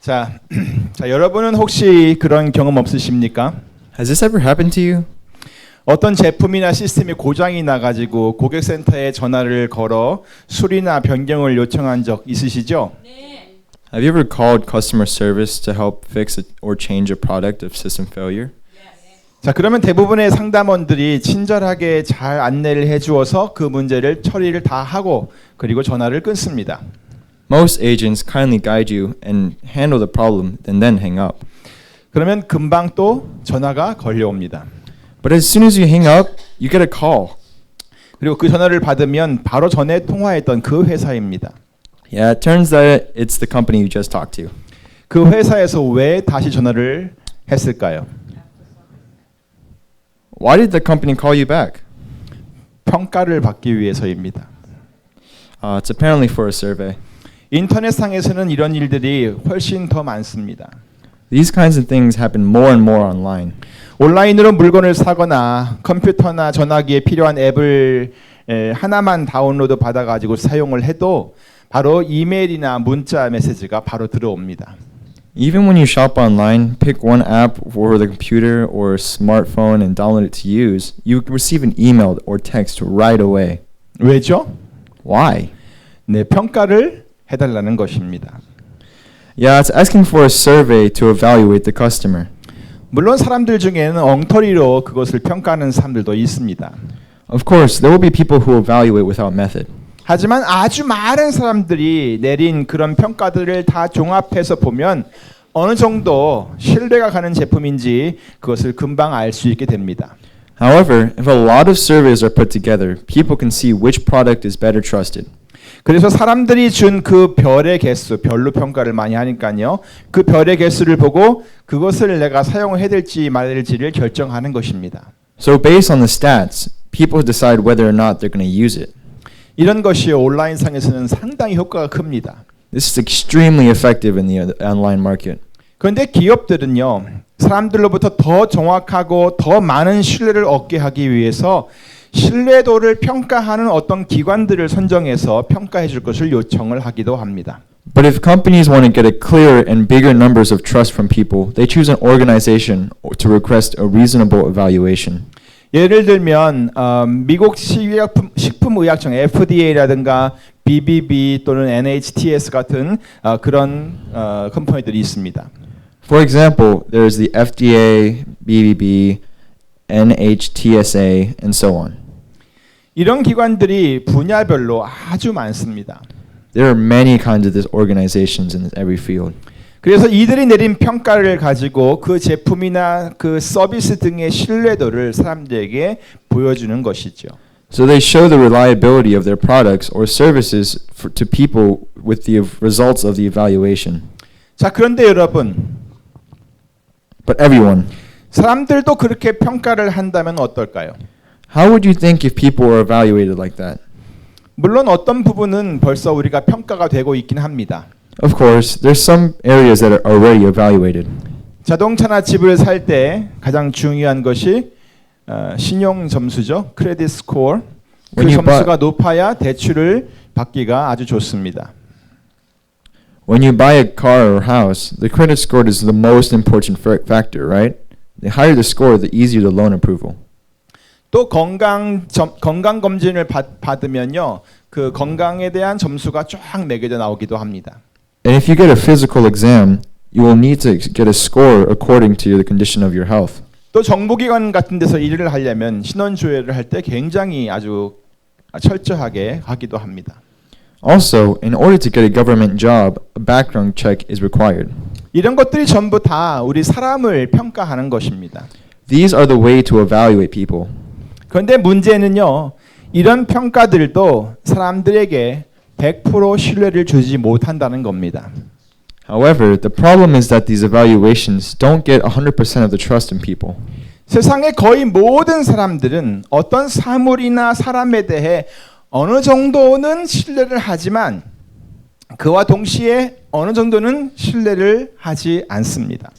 자, 여러분은 혹시 그런 경험 없으십니까? Has this ever happened to you? 어떤 제품이나 시스템이 고장이 나가지고 고객센터에 전화를 걸어 수리나 변경을 요청한 적 있으시죠? Have you ever called customer service to help fix or change a product of system failure? 자, 그러면 대부분의 상담원들이 친절하게 잘 안내를 해주어서 그 문제를 처리를 다 하고 그리고 전화를 끊습니다. Most agents kindly guide you and handle the problem and then hang up. 그러면 금방 또 전화가 걸려옵니다. But as soon as you hang up, you get a call. 그리고 그 전화를 받으면 바로 전에 통화했던 그 회사입니다. Yeah, it turns out it's the company you just talked to. 그 회사에서 왜 다시 전화를 했을까요? Why did the company call you back? 평가를 받기 위해서입니다. It's apparently for a survey. 인터넷상에서는 이런 일들이 훨씬 더 많습니다. These kinds of things happen more and more online. 온라인으로 물건을 사거나 컴퓨터나 전화기에 필요한 앱을 하나만 다운로드 받아가지고 사용을 해도 바로 이메일이나 문자 메시지가 바로 들어옵니다. Even when you shop online, pick one app for the computer or smartphone and download it to use, you receive an email or text right away. 왜죠? Why? 네, 평가를 해달라는 것입니다. Yeah, it's asking for a survey to evaluate the customer. 물론 사람들 중에는 엉터리로 그것을 평가하는 사람들도 있습니다. Of course, there will be people who evaluate without method. 하지만 아주 많은 사람들이 내린 그런 평가들을 다 종합해서 보면 어느 정도 신뢰가 가는 제품인지 그것을 금방 알 수 있게 됩니다. However, if a lot of surveys are put together, people can see which product is better trusted. 그래서 사람들이 준 그 별의 개수, 별로 평가를 많이 하니까요. 그 별의 개수를 보고 그것을 내가 사용해야 될지 말지를 결정하는 것입니다. So based on the stats, people decide whether or not they're going to use it. 이런 것이 온라인상에서는 상당히 효과가 큽니다. This is extremely effective in the online market. 그런데 기업들은요. 사람들로부터 더 정확하고 더 많은 신뢰를 얻게 하기 위해서 신뢰도를 평가하는 어떤 기관들을 선정해서 평가해 줄 것을 요청을 하기도 합니다. But if companies want to get a clearer and bigger numbers of trust from people, they choose an organization to request a reasonable evaluation. 예를 들면 미국 식품의약청 FDA라든가 BBB 또는 NHTS 같은 그런 컴퍼니들이 있습니다. For example, there's the FDA, BBB, NHTSA, and so on. 이런 기관들이 분야별로 아주 많습니다. There are many kinds of these organizations in every field. 그래서 이들이 내린 평가를 가지고 그 제품이나 그 서비스 등의 신뢰도를 사람들에게 보여주는 것이죠. So they show the reliability of their products or services to people with the results of the evaluation. 자, 그런데 여러분, But everyone, 사람들도 그렇게 평가를 한다면 어떨까요? how would you think if people were evaluated like that? 물론 어떤 부분은 벌써 우리가 평가가 되고 있긴 합니다. Of course, there's some areas that are already evaluated. 자동차나 집을 살 때 가장 중요한 것이 신용 점수죠. 크레딧 스코어. 그 점수가 높아야 대출을 받기가 아주 좋습니다. When you buy a car or house, the credit score is the most important factor, right? The higher the score, the easier the loan approval. 또 건강 검진을 받으면요. 그 건강에 대한 점수가 쫙 매겨져 나오기도 합니다. And if you get a physical exam, you will need to get a score according to the condition of your health. 또 정보기관 같은 데서 일을 하려면 신원조회를 할 때 굉장히 아주 철저하게 하기도 합니다. Also, in order to get a government job, a background check is required. 이런 것들이 전부 다 우리 사람을 평가하는 것입니다. These are the way to evaluate people. 그런데 문제는요. 이런 평가들도 사람들에게 100% 신뢰를 주지 못한다는 겁니다. However, the problem is that these evaluations don't get 100% of the trust in people. 세상의 거의 모든 사람들은 어떤 사물이나 사람에 대해 어느 정도는 신뢰를 하지만 그와 동시에 어느 정도는 신뢰를 하지 않습니다.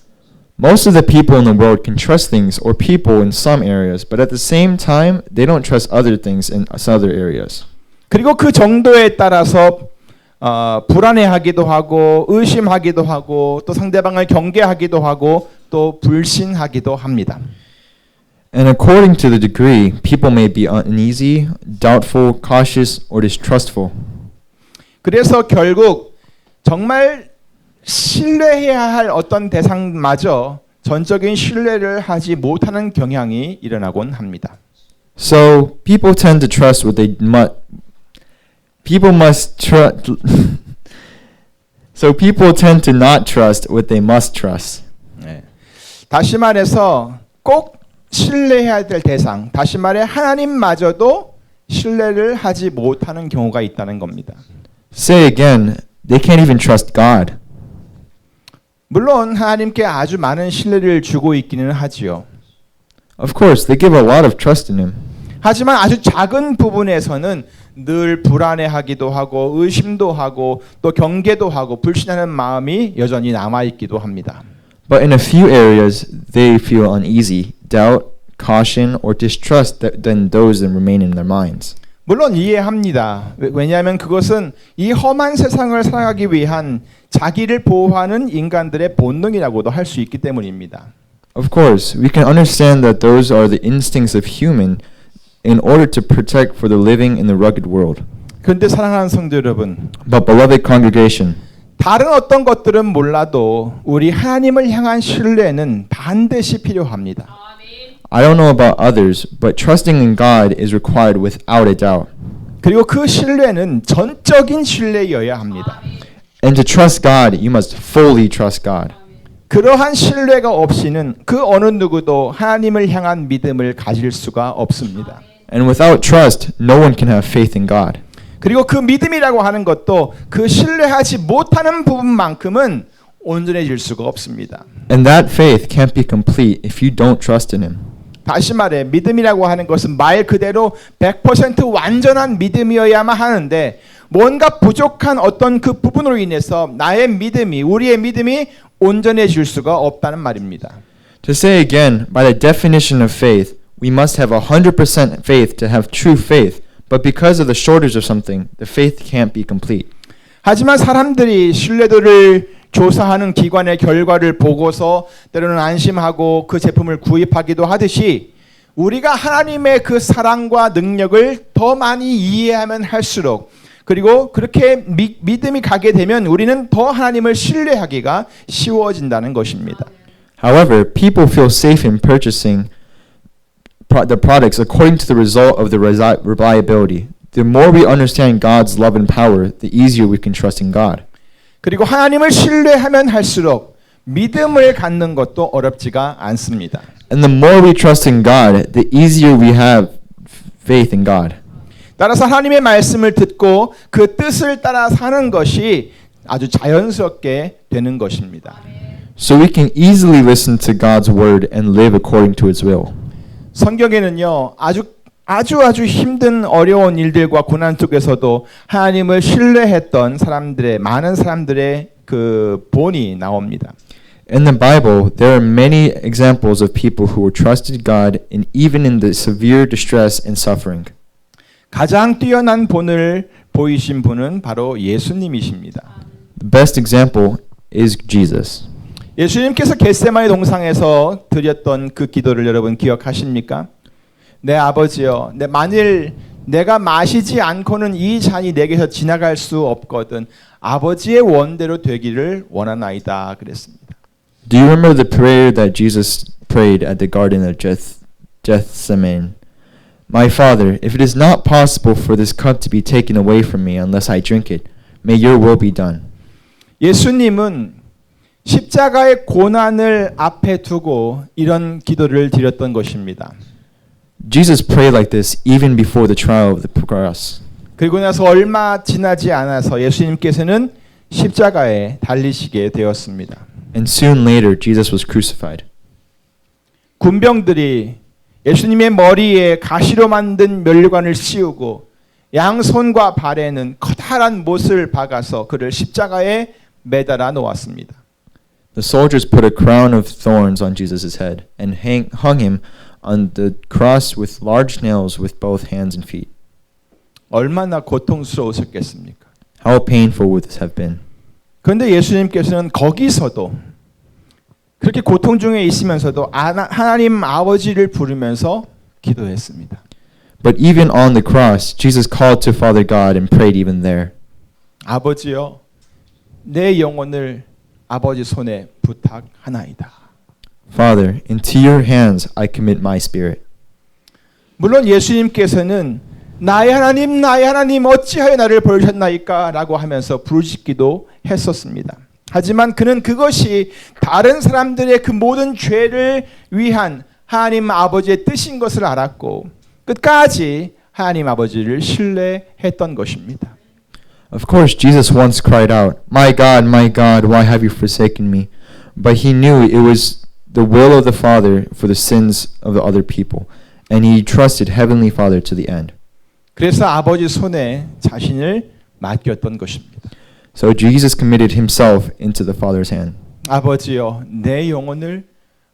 Most of the people in the world can trust things or people in some areas, but at the same time, they don't trust other things in other areas. 그리고 그 정도에 따라서 불안해하기도 하고 의심하기도 하고 또 상대방을 경계하기도 하고 또 불신하기도 합니다. And according to the degree, people may be uneasy, doubtful, cautious, or distrustful. 그래서 결국 정말 신뢰해야 할 어떤 대상마저 전적인 신뢰를 하지 못하는 경향이 일어나곤 합니다. So people tend to trust what they must. People must trust. So people tend to not trust what they must trust. 네. 다시 말해서 꼭 신뢰해야 될 대상, 다시 말해 하나님마저도 신뢰를 하지 못하는 경우가 있다는 겁니다. Say again, they can't even trust God. 물론 하나님께 아주 많은 신뢰를 주고 있기는 하지요. Of course, they give a lot of trust in Him. 하지만 아주 작은 부분에서는 늘 불안해하기도 하고 의심도 하고 또 경계도 하고 불신하는 마음이 여전히 남아 있기도 합니다. But in a few areas, they feel uneasy, doubt, caution, or distrust than those that remain in their minds. 물론 이해합니다. 왜냐하면 그것은 이 험한 세상을 살아가기 위한 자기를 보호하는 인간들의 본능이라고도 할 수 있기 때문입니다. Of course, we can understand that those are the instincts of human in order to protect for the living in the rugged world. 그런데 사랑하는 성도 여러분, But beloved congregation, 다른 어떤 것들은 몰라도 우리 하나님을 향한 신뢰는 반드시 필요합니다. I don't know about others, but trusting in God is required without a doubt. 그리고 그 신뢰는 전적인 신뢰여야 합니다. And to trust God, you must fully trust God. 그러한 신뢰가 없이는 그 어느 누구도 하나님을 향한 믿음을 가질 수가 없습니다. And without trust, no one can have faith in God. 그리고 그 믿음이라고 하는 것도 그 신뢰하지 못하는 부분만큼은 온전해질 수가 없습니다. And that faith can't be complete if you don't trust in Him. 다시 말해 믿음이라고 하는 것은 말 그대로 100% 완전한 믿음이어야만 하는데 뭔가 부족한 어떤 그 부분으로 인해서 나의 믿음이 우리의 믿음이 온전해질 수가 없다는 말입니다. To say again, by the definition of faith, we must have 100% faith to have true faith. But because of the shortage of something, the faith can't be complete. 하지만 사람들이 신뢰도를 조사하는 기관의 결과를 보고서 때로는 안심하고 그 제품을 구입하기도 하듯이 우리가 하나님의 그 사랑과 능력을 더 많이 이해하면 할수록 그리고 그렇게 믿음이 가게 되면 우리는 더 하나님을 신뢰하기가 쉬워진다는 것입니다. However, people feel safe in purchasing the products according to the result of the reliability. The more we understand God's love and power, the easier we can trust in God. 그리고 하나님을 신뢰하면 할수록 믿음을 갖는 것도 어렵지가 않습니다. And the more we trust in God, the easier we have faith in God. 따라서 하나님의 말씀을 듣고 그 뜻을 따라 사는 것이 아주 자연스럽게 되는 것입니다. So we can easily listen to God's word and live according to His will. 성경에는요 아주 힘든 어려운 일들과 고난 속에서도 하나님을 신뢰했던 사람들의 많은 사람들의 그 본이 나옵니다. In the Bible, there are many examples of people who trusted God and even in the severe distress and suffering. 가장 뛰어난 본을 보이신 분은 바로 예수님이십니다. The best example is Jesus. 예수님께서 겟세마네 동상에서 드렸던 그 기도를 여러분 기억하십니까? 내 아버지여, 만일 내가 마시지 않고는 이 잔이 내게서 지나갈 수 없거든 아버지의 원대로 되기를 원하나이다 그랬습니다. Do you remember the prayer that Jesus prayed at the Garden of Gethsemane? My Father, if it is not possible for this cup to be taken away from me unless I drink it, may your will be done. 예수님은 십자가의 고난을 앞에 두고 이런 기도를 드렸던 것입니다. Jesus prayed like this even before the trial of the cross. 그리고 나서 얼마 지나지 않아서 예수님께서는 십자가에 달리시게 되었습니다. And soon later, Jesus was crucified. 군병들이 예수님의 머리에 가시로 만든 면류관을 씌우고 양손과 발에는 커다란 못을 박아서 그를 십자가에 매달아 놓았습니다. The soldiers put a crown of thorns on Jesus' head and hung him on the cross with large nails with both hands and feet. 얼마나 고통스러우셨겠습니까? How painful would this have been? 그런데 예수님께서는 거기서도 그렇게 고통 중에 있으면서도 하나님 아버지를 부르면서 기도했습니다. But even on the cross, Jesus called to Father God and prayed even there. 아버지여, 내 영혼을 아버지 손에 부탁하나이다. Father, into your hands I commit my spirit. 물론 예수님께서는 나의 하나님 어찌하여 나를 버리셨나이까 라고 하면서 부르짖기도 했었습니다. 하지만 그는 그것이 다른 사람들의 그 모든 죄를 위한 하나님 아버지의 뜻인 것을 알았고 끝까지 하나님 아버지를 신뢰했던 것입니다. Of course, Jesus once cried out, my God, why have you forsaken me? But he knew it was the will of the Father for the sins of the other people, and he trusted Heavenly Father to the end. 그래서 아버지 손에 자신을 맡겼던 것입니다. So Jesus committed himself into the Father's hand. 아버지여, 내 영혼을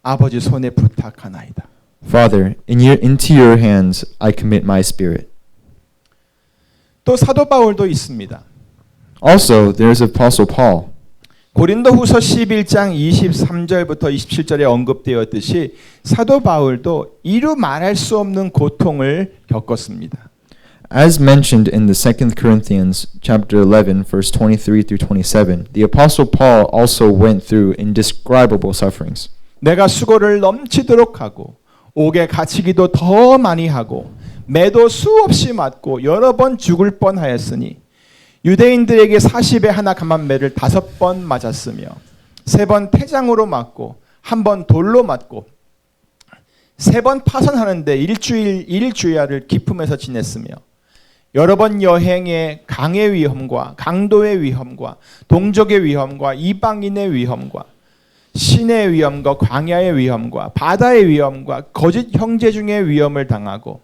아버지 손에 부탁하나이다. Father, into your hands I commit my spirit. 또 사도 바울도 있습니다. Also, there's Apostle Paul. 고린도후서 11장 23절부터 27절에 언급되었듯이 사도 바울도 이루 말할 수 없는 고통을 겪었습니다. As mentioned in the 2 Corinthians chapter 11 verse 23 through 27, the apostle Paul also went through indescribable sufferings. 내가 수고를 넘치도록 하고 옥에 갇히기도 더 많이 하고 매도 수없이 맞고 여러 번 죽을 뻔하였으니 유대인들에게 40에 하나 감한 매를 5번 맞았으며 3번 태장으로 맞고 1번 돌로 맞고 3번 파선하는데 일주야를 기품에서 지냈으며 여러 번 여행에 강의 위험과 강도의 위험과 동족의 위험과 이방인의 위험과 신의 위험과 광야의 위험과 바다의 위험과 거짓 형제 중의 위험을 당하고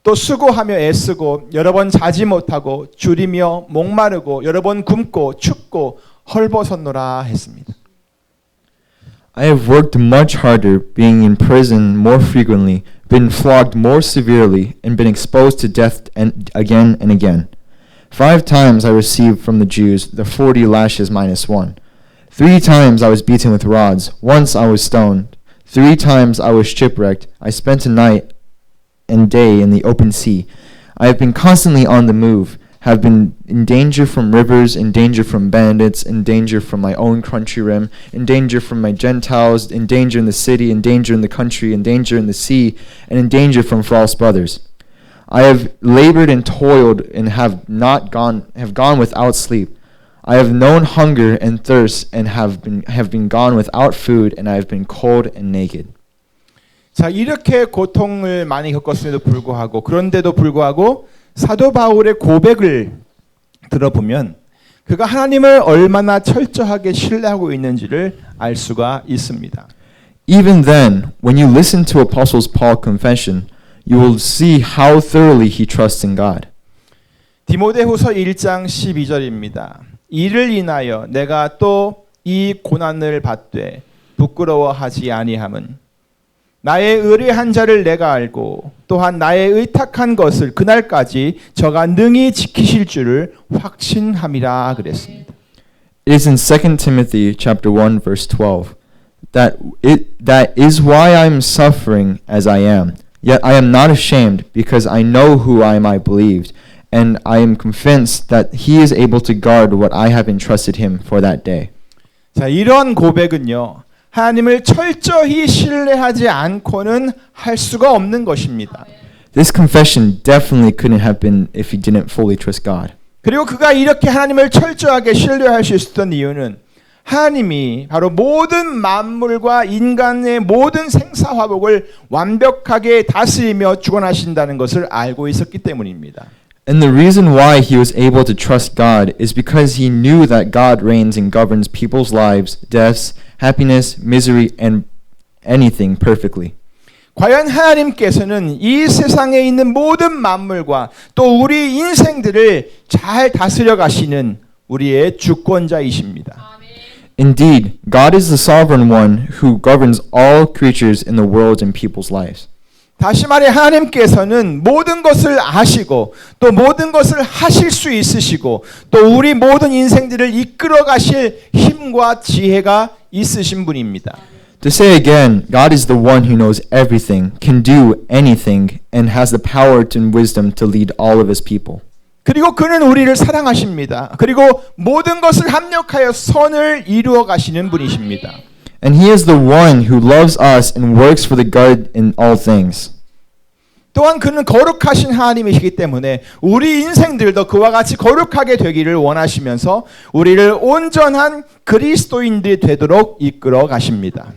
또 수고하며 애쓰고 여러 번 자지 못하고 줄이며 목마르고 여러 번 굶고 춥고 헐벗었노라 했습니다. I have worked much harder, being in prison more frequently, been flogged more severely, and been exposed to death again and again. 5 times I received from the Jews the 40 lashes minus 1. 3 times I was beaten with rods. Once I was stoned. 3 times I was shipwrecked. I spent a night and day in the open sea. I have been constantly on the move, have been in danger from rivers, in danger from bandits, in danger from my own country rim, in danger from my Gentiles, in danger in the city, in danger in the country, in danger in the sea, and in danger from false brothers. I have labored and toiled and have gone without sleep. I have known hunger and thirst and have been gone without food, and I have been cold and naked. 자, 이렇게 고통을 많이 겪었음에도 불구하고 그런데도 불구하고 사도 바울의 고백을 들어보면 그가 하나님을 얼마나 철저하게 신뢰하고 있는지를 알 수가 있습니다. Even then, when you listen to Apostle Paul's confession, you will see how thoroughly he trusts in God. 디모데후서 1장 12절입니다. 이를 인하여 내가 또 이 고난을 받되 부끄러워하지 아니함은 나의 의뢰한 자를 내가 알고 또한 나의 의탁한 것을 그날까지 저가 능히 지키실 줄을 확신함이라 그랬습니다. It is in 2 Timothy chapter 1 verse 12 that is why I am suffering as I am. Yet I am not ashamed because I know who I believed, and I am convinced that he is able to guard what I have entrusted him for that day. 자, 이런 고백은요. 하나님을 철저히 신뢰하지 않고는 할 수가 없는 것입니다. This confession definitely couldn't have been if he didn't fully trust God. 그리고 그가 이렇게 하나님을 철저하게 신뢰할 수 있었던 이유는 하나님이 바로 모든 만물과 인간의 모든 생사화복을 완벽하게 다스리며 주관하신다는 것을 알고 있었기 때문입니다. And the reason why he was able to trust God is because he knew that God reigns and governs people's lives, deaths, happiness, misery, and anything perfectly. 과연 하나님께서는 이 세상에 있는 모든 만물과 또 우리 인생들을 잘 다스려 가시는 우리의 주권자이십니다. Indeed, God is the sovereign one who governs all creatures in the world and people's lives. 다시 말해 하나님께서는 모든 것을 아시고 또 모든 것을 하실 수 있으시고 또 우리 모든 인생들을 이끌어 가실 힘과 지혜가 있으신 분입니다. To say again, God is the one who knows everything, can do anything, and has the power and wisdom to lead all of his people. 그리고 그는 우리를 사랑하십니다. 그리고 모든 것을 합력하여 선을 이루어 가시는 분이십니다. And he is the one who loves us and works for the good in all things. 또한 그는 거룩하신 하나님이시기 때문에 우리 인생들도 그와 같이 거룩하게 되기를 원하시면서 우리를 온전한 그리스도인들이 되도록 이끌어 가십니다.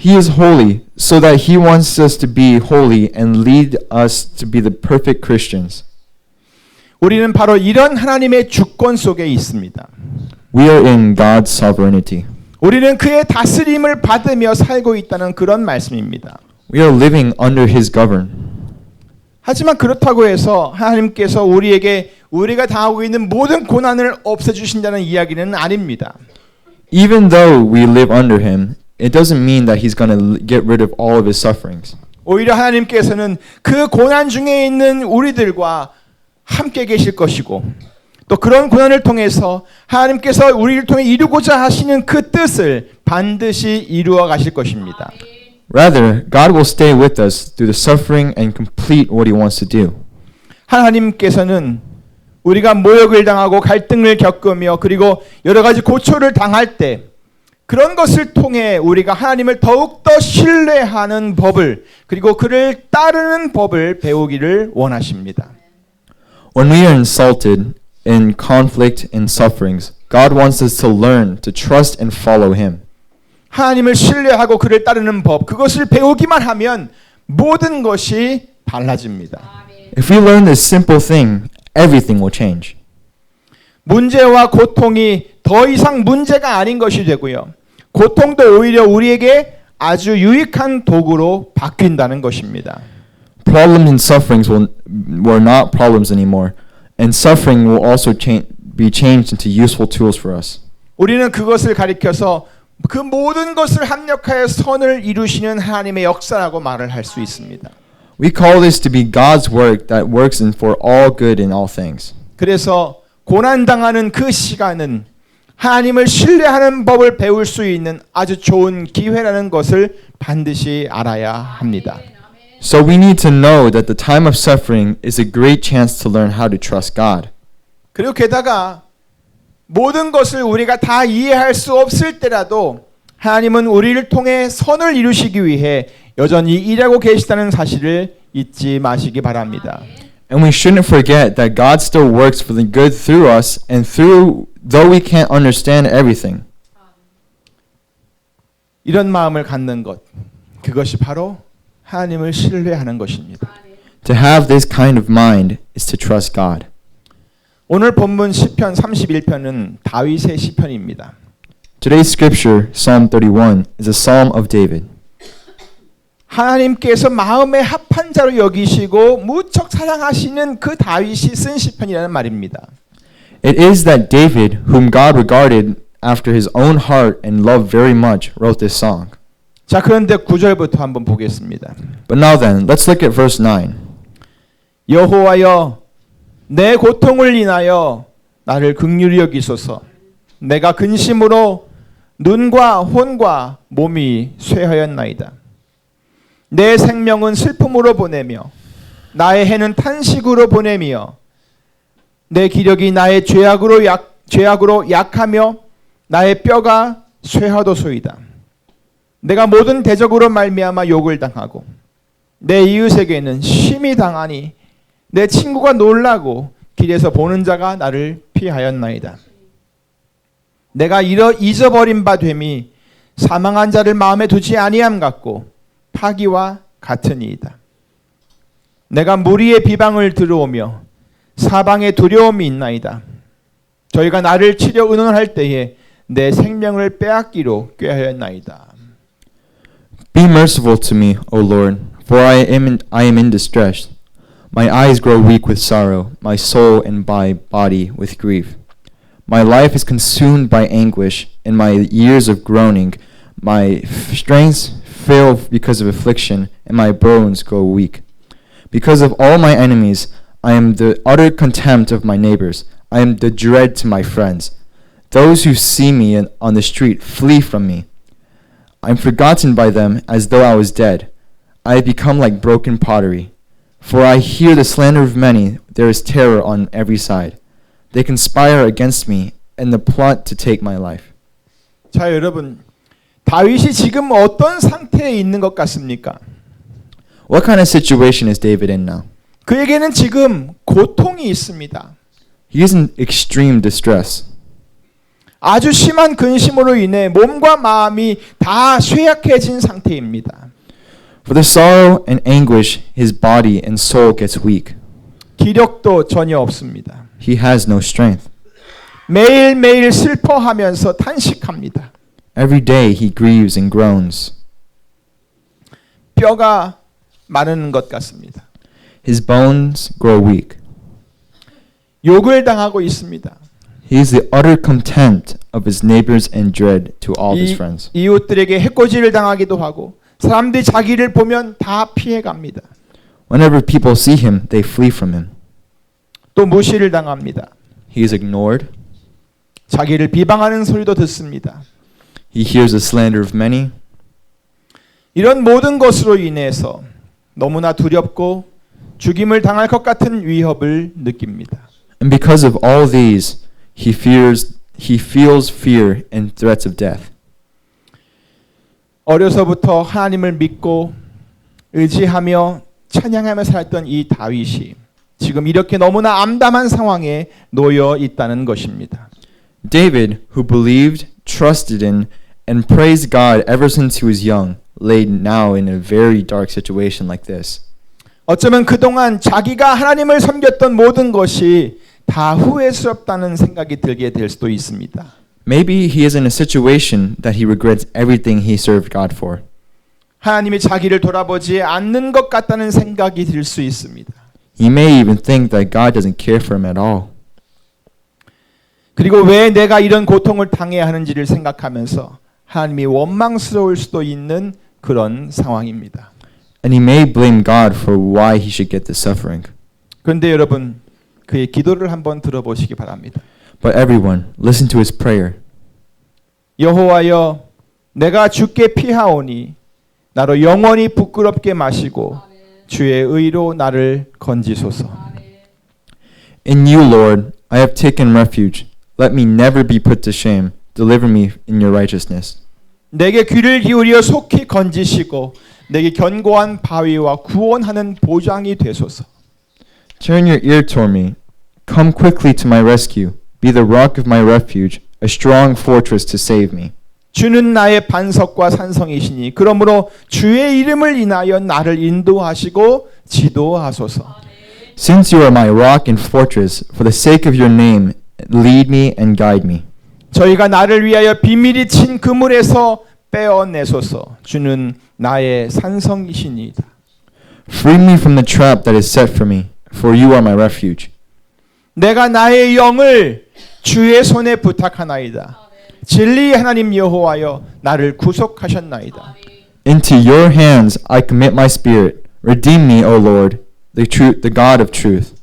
He is holy, so that he wants us to be holy and lead us to be the perfect Christians. 우리는 바로 이런 하나님의 주권 속에 있습니다. We are in God's sovereignty. 우리는 그의 다스림을 받으며 살고 있다는 그런 말씀입니다. We are living under his govern. 하지만 그렇다고 해서 하나님께서 우리에게 우리가 당하고 있는 모든 고난을 없애주신다는 이야기는 아닙니다. Even though we live under him, it doesn't mean that he's going to get rid of all of his sufferings. 오히려 하나님께서는 그 고난 중에 있는 우리들과 함께 계실 것이고 또 그런 고난을 통해서 하나님께서 우리를 통해 이루고자 하시는 그 뜻을 반드시 이루어 가실 것입니다. Rather, God will stay with us through the suffering and complete what he wants to do. 하나님께서는 우리가 모욕을 당하고 갈등을 겪으며 그리고 여러 가지 고초를 당할 때 그런 것을 통해 우리가 하나님을 더욱더 신뢰하는 법을 그리고 그를 따르는 법을 배우기를 원하십니다. When we are insulted in conflict and sufferings, God wants us to learn to trust and follow him. 하나님을 신뢰하고 그를 따르는 법 그것을 배우기만 하면 모든 것이 달라집니다. If we learn this simple thing, everything will change. 문제와 고통이 더 이상 문제가 아닌 것이 되고요. 고통도 오히려 우리에게 아주 유익한 도구로 바뀐다는 것입니다. Problems and sufferings were not problems anymore, and suffering will also be changed into useful tools for us. 우리는 그것을 가리켜서 그 모든 것을 합력하여 선을 이루시는 하나님의 역사라고 말을 할 수 있습니다. We call this to be God's work that works in for all good in all things. 그래서 고난당하는 그 시간은 하나님을 신뢰하는 법을 배울 수 있는 아주 좋은 기회라는 것을 반드시 알아야 합니다. So we need to know that the time of suffering is a great chance to learn how to trust God. 그리고 게다가 모든 것을 우리가 다 이해할 수 없을 때라도 하나님은 우리를 통해 선을 이루시기 위해 여전히 일하고 계시다는 사실을 잊지 마시기 바랍니다. And we shouldn't forget that God still works for the good through us and though we can't understand everything. 이런 마음을 갖는 것 그것이 바로 하나님을 신뢰하는 것입니다. To have this kind of mind is to trust God. 오늘 본문 시편 31편은 다윗의 시편입니다. Today's scripture, Psalm 31, is a psalm of David. 하나님께서 마음에 합한 자로 여기시고 무척 사랑하시는 그 다윗이 쓴 시편이라는 말입니다. It is that David, whom God regarded after his own heart and loved very much, wrote this song. 자, 그런데 9절부터 한번 보겠습니다. But now then, let's look at verse 9. 여호와여 내 고통을 인하여 나를 긍휼히 여기소서. 내가 근심으로 눈과 혼과 몸이 쇠하였나이다. 내 생명은 슬픔으로 보내며 나의 해는 탄식으로 보내며 내 기력이 나의 죄악으로 약하며 나의 뼈가 쇠하도소이다. 내가 모든 대적으로 말미암아 욕을 당하고 내 이웃에게는 심히 당하니 내 친구가 놀라고 길에서 보는 자가 나를 피하였나이다. 내가 잊어버린 바 됨이 사망한 자를 마음에 두지 아니함 같고 파기와 같으니이다. 내가 무리의 비방을 들어오며 사방에 두려움이 있나이다. 저희가 나를 치려 의논할 때에 내 생명을 빼앗기로 꾀하였나이다. Be merciful to me, O Lord, for I am in distress. My eyes grow weak with sorrow, my soul and my body with grief. My life is consumed by anguish, and my years of groaning. My strength fail because of affliction, and my bones grow weak. Because of all my enemies, I am the utter contempt of my neighbors. I am the dread to my friends. Those who see me on the street flee from me. I am forgotten by them as though I was dead. I have become like broken pottery. For I hear the slander of many. There is terror on every side. They conspire against me and the plot to take my life. 자, 여러분, 다윗이 지금 어떤 상태에 있는 것 같습니까? What kind of situation is David in now? 그에게는 지금 고통이 있습니다. He is in extreme distress. 아주 심한 근심으로 인해 몸과 마음이 다 쇠약해진 상태입니다. For the sorrow and anguish, his body and soul gets weak. 기력도 전혀 없습니다. He has no strength. 매일매일 슬퍼하면서 탄식합니다. Every day he grieves and groans. 뼈가 마르는 것 같습니다. His bones grow weak. 욕을 당하고 있습니다. He is the utter contempt of his neighbors and dread to all his friends. 이웃들에게 해코지를 당하기도 하고 사람들이 자기를 보면 다 피해갑니다. Whenever people see him, they flee from him. 또 무시를 당합니다. He is ignored. 자기를 비방하는 소리도 듣습니다. He hears the slander of many. 이런 모든 것으로 인해서 너무나 두렵고 죽임을 당할 것 같은 위협을 느낍니다. And because of all these, he feels fear and threats of death. 어려서부터 하나님을 믿고 의지하며 찬양하며 살았던 이 다윗이 지금 이렇게 너무나 암담한 상황에 놓여 있다는 것입니다. David, who believed, trusted in, and praised God ever since he was young, lay now in a very dark situation like this. 어쩌면 그동안 자기가 하나님을 섬겼던 모든 것이 다 후회스럽다는 생각이 들게 될 수도 있습니다. Maybe he is in a situation that he regrets everything he served God for. 하나님이 자기를 돌아보지 않는 것 같다는 생각이 들 수 있습니다. He may even think that God doesn't care for him at all. 그리고 왜 내가 이런 고통을 당해야 하는지를 생각하면서 하나님이 원망스러울 수도 있는 그런 상황입니다. And he may blame God for why he should get this suffering. 그런데 여러분, 그의 기도를 한번 들어보시기 바랍니다. But everyone, listen to his prayer. 여호와여, 내가 주께 피하오니 나로 영원히 부끄럽게 마시고 주의 의로 나를 건지소서. In you, Lord, I have taken refuge. Let me never be put to shame. Deliver me in your righteousness. 내게 귀를 기울여 속히 건지시고 내게 견고한 바위와 구원하는 보장이 되소서. Turn your ear toward me. Come quickly to my rescue. Be the rock of my refuge, a strong fortress to save me. 주는 나의 반석과 산성이시니 그러므로 주의 이름을 인하여 나를 인도하시고 지도하소서. Since you are my rock and fortress, for the sake of your name, lead me and guide me. 저희가 나를 위하여 비밀이 친 그물에서 빼어내소서. 주는 나의 산성이시니이다. Free me from the trap that is set for me, for you are my refuge. 내가 나의 영을 주의 손에 부탁하나이다. 진리의 하나님 여호와여 나를 구속하셨나이다. Into your hands I commit my spirit. Redeem me, O Lord, the God of truth.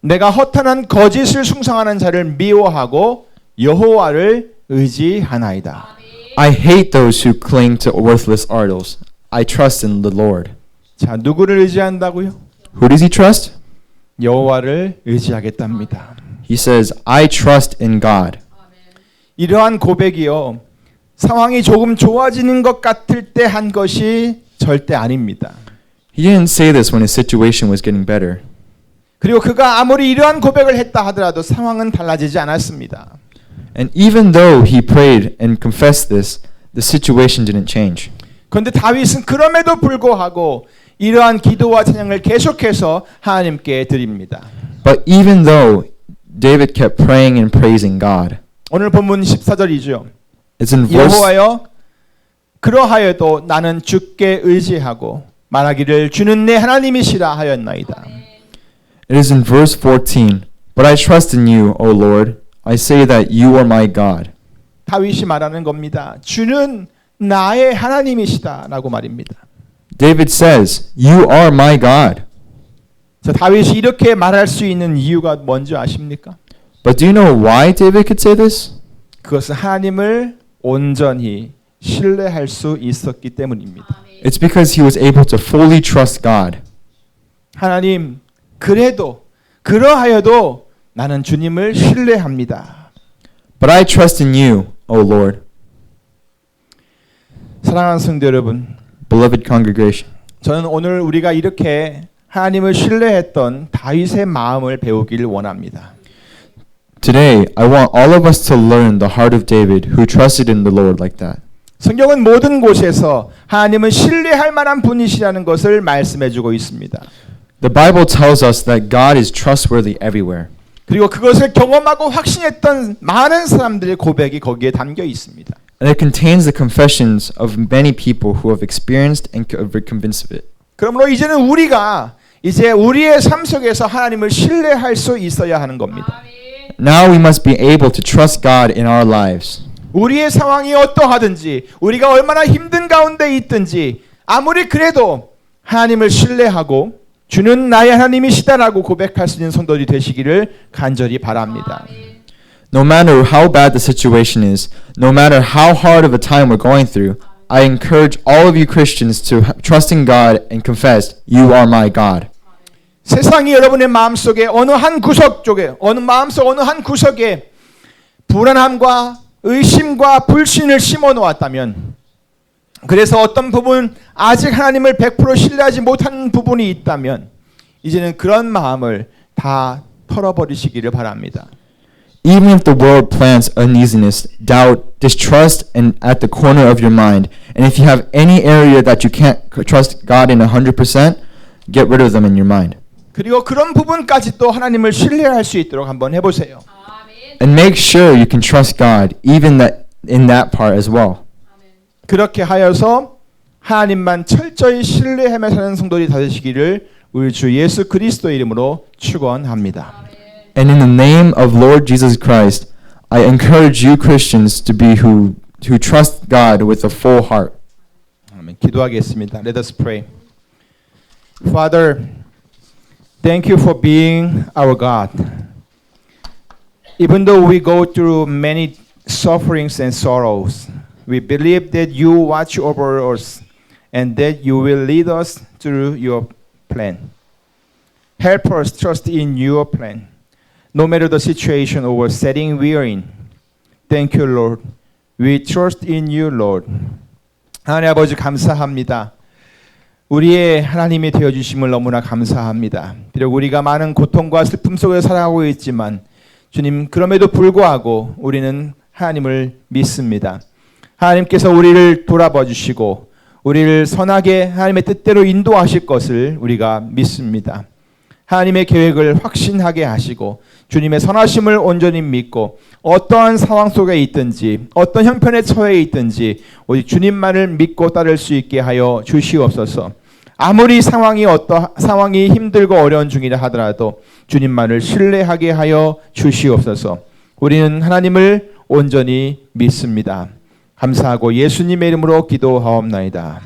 내가 허탄한 거짓을 숭상하는 자를 미워하고 여호와를 의지하나이다. I hate those who cling to worthless idols. I trust in the Lord. 자, 누구를 의지한다고요? Who does he trust? 여호와를 의지하겠답니다. He says, I trust in God. 이러한 고백이요, 상황이 조금 좋아지는 것 같을 때 한 것이 절대 아닙니다. He didn't say this when his situation was getting better. 그리고 그가 아무리 이러한 고백을 했다 하더라도 상황은 달라지지 않았습니다. And even though he prayed and confessed this, the situation didn't change. 그런데 다윗은 그럼에도 불구하고 이러한 기도와 찬양을 계속해서 하나님께 드립니다. But even though David kept praying and praising God, 오늘 본문 14절이죠. it's in verse 여호와여, 그러하여도 나는 주께 의지하고 말하기를 주는 내 하나님이시라 하였나이다. it is in verse 14. But I trust in you, O Lord. I say that you are my God. 다윗이 말하는 겁니다. 주는 나의 하나님이시다라고 말입니다. David says, "You are my God." 자, 다윗이 이렇게 말할 수 있는 이유가 뭔지 아십니까? But do you know why David could say this? 그것은 하나님을 온전히 신뢰할 수 있었기 때문입니다. It's because he was able to fully trust God. 하나님, 그래도 그러하여도 나는 주님을 신뢰합니다. But I trust in you, O Lord. 사랑하는 성도 여러분, Beloved congregation, 저는 오늘 우리가 이렇게 하나님을 신뢰했던 다윗의 마음을 배우길 원합니다. today I want all of us to learn the heart of David who trusted in the Lord like that. 성경은 모든 곳에서 하나님은 신뢰할 만한 분이시라는 것을 말씀해주고 있습니다. The Bible tells us that God is trustworthy everywhere. 그리고 그것을 경험하고 확신했던 많은 사람들의 고백이 거기에 담겨 있습니다. And it contains the confessions of many people who have experienced and are convinced of it. 그러므로 이제는 우리가 이제 우리의 삶 속에서 하나님을 신뢰할 수 있어야 하는 겁니다. Now we must be able to trust God in our lives. 우리의 상황이 어떠하든지 우리가 얼마나 힘든 가운데 있든지 아무리 그래도 하나님을 신뢰하고 주는 나의 하나님이시다라고 고백할 수 있는 성도들이 되시기를 간절히 바랍니다. No matter how bad the situation is, no matter how hard of a time we're going through, I encourage all of you Christians to trust in God and confess, "You are my God." 세상이 여러분의 마음속에 어느 한 구석 쪽에 마음속 어느 한 구석에 불안함과 의심과 불신을 심어 놓았다면, 그래서 어떤 부분 아직 하나님을 100% 신뢰하지 못하는 부분이 있다면 이제는 그런 마음을 다 털어버리시기를 바랍니다. Even if the world plants uneasiness, doubt, distrust and at the corner of your mind, and if you have any area that you can't trust God in 100%, get rid of them in your mind. 그리고 그런 부분까지 또 하나님을 신뢰할 수 있도록 한번 해보세요. And make sure you can trust God even in that part as well. 그렇게 하여서 하나님만 철저히 신뢰하며 사는 성도들이 되시기를 우리 주 예수 그리스도의 이름으로 축원합니다. And in the name of Lord Jesus Christ, I encourage you Christians to be who trust God with a full heart. 아멘. 기도하겠습니다. Let us pray. Father, thank you for being our God. Even though we go through many sufferings and sorrows, we believe that you watch over us and that you will lead us through your plan. Help us trust in your plan, no matter the situation or setting we are in. Thank you, Lord. We trust in you, Lord. 하나님 아버지 감사합니다. 우리의 하나님이 되어주심을 너무나 감사합니다. 비록 우리가 많은 고통과 슬픔 속에 살아가고 있지만 주님, 그럼에도 불구하고 우리는 하나님을 믿습니다. 하나님께서 우리를 돌아봐 주시고 우리를 선하게 하나님의 뜻대로 인도하실 것을 우리가 믿습니다. 하나님의 계획을 확신하게 하시고 주님의 선하심을 온전히 믿고 어떠한 상황 속에 있든지 어떤 형편에 처해 있든지 오직 주님만을 믿고 따를 수 있게 하여 주시옵소서. 아무리 상황이 힘들고 어려운 중이라 하더라도 주님만을 신뢰하게 하여 주시옵소서. 우리는 하나님을 온전히 믿습니다. 감사하고 예수님의 이름으로 기도하옵나이다.